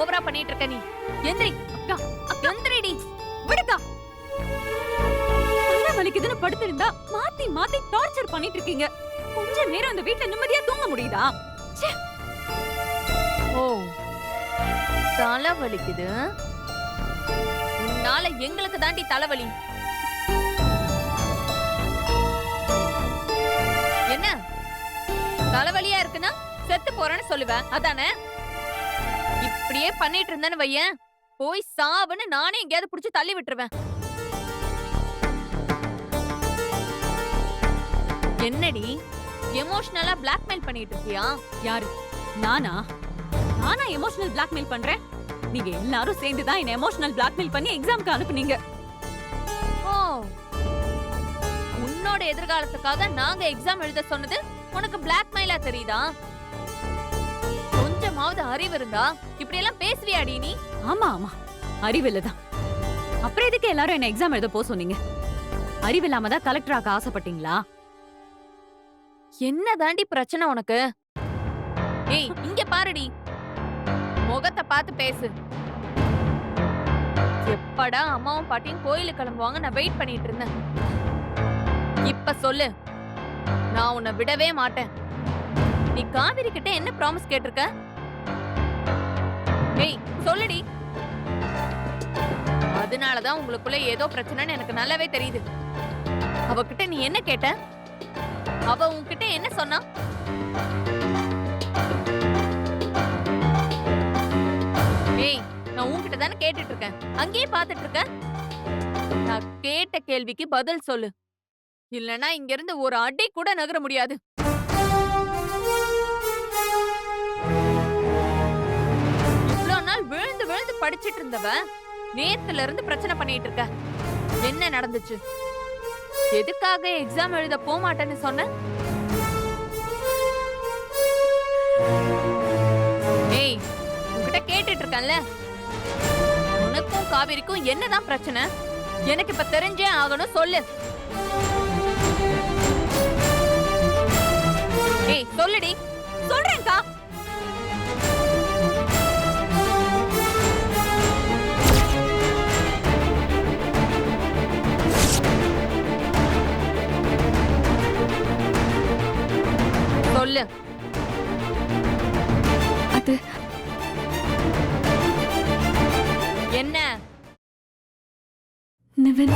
ஓவரா பண்ணிட்டு இருக்க நீ. எந்திரி அக்கா, எந்திரிடி. விடுக்கா. தலை வலிக்குதுன்னு படுத்திருந்தா மாத்தி மாத்தி டார்ச்சர் பண்ணிட்டு இருக்கீங்க. கொஞ்ச நேரம் அந்த வீட்ல நிம்மதியா தூங்க முடியுதா? ஓ, தலை வலிக்குது. உன்னால எங்களுக்கு தாண்டி தலைவலி. என்ன தலைவலியா இருக்குன்னா செத்து போறேன்னு சொல்லுவேன் அதானே? இப்படியே பண்ணிட்டு இருந்தேன்னு வையேன், போய் சாவுன்னு நானே எங்கேயாவது புடிச்சு தள்ளி விட்டுருவேன். என்னடி எமோஷனலா பிளாக்மெயில் பண்ணிட்டு இருக்கியா? யாரு? நானா? நானா எமோஷனல் பிளாக்மெயில் பண்றேன்? நீங்க எல்லாரும் சேர்ந்து தான் என்ன எமோஷனல் பிளாக்மெயில் பண்ணி எக்ஸாம்க்கு அனுப்புனீங்க. ஓ, உன்னோட எதிர்காலத்துக்காக நாங்க எக்ஸாம் எழுத சொன்னது உனக்கு பிளாக்மெயிலா தெரியுதா? கொஞ்சமாவது அறிவு இருந்தா இப்படி எல்லாம் பேசுவியாடி நீ? ஆமா ஆமா, அறிவில்லதான். அப்புறம் எதுக்கு எல்லாரும் என்ன எக்ஸாம் எழுத போ சொன்னீங்க? அறிவில்லாம தான் கலெக்டர் ஆக ஆசைப்பட்டீங்களா? என்ன தாண்டி பிரச்சனை உனக்கு? ஏய், இங்க பாருடி, முகத்தை பார்த்து பேசு. எப்படா அம்மாவும் பாட்டியும் கோயிலுக்கு கிளம்புவாங்க நான் வெயிட் பண்ணிட்டு இருந்தேன். இப்ப சொல்லு, நான் உன்னை விடவே மாட்டேன். நீ காவிரி கிட்ட என்ன ப்ராமிஸ் கேட்டிருக்க? ஏய் சொல்லுடி. அதனாலதான் உங்களுக்குள்ள ஏதோ பிரச்சனைன்னு எனக்கு நல்லாவே தெரியுது. அவகிட்ட நீ என்ன கேட்ட? அவ உன்கிட்ட என்ன சொன்னா? ஏய், நான் உன்கிட்ட தானே கேட்டுட்டு இருக்கேன், அங்கேயே பாத்துட்டு இருக்க. நான் கேட்ட கேள்விக்கு பதில் சொல்லு, இல்லனா இங்க இருந்து ஒரு அடி கூட நகர முடியாது. இவ்ளோ நாள் விழுந்து விழுந்து படிச்சிட்டு இருந்தவ நேத்துல இருந்து பிரச்சனை பண்ணிட்டு இருக்க. என்ன நடந்துச்சு? எதுக்காக எக்ஸாம் எழுத போக மாட்டேன்னு சொன்ன? ஏய், உன்கிட்ட கேட்டுட்டு இருக்கேன்ல, உனக்கும் காவிரிக்கும் என்னதான் பிரச்சனை? எனக்கு இப்ப தெரிஞ்சே ஆகணும், சொல்லு. ஏய் சொல்லுடி. சொல்றேன்க்கா. சொல்லு. அது என்ன? நிவின்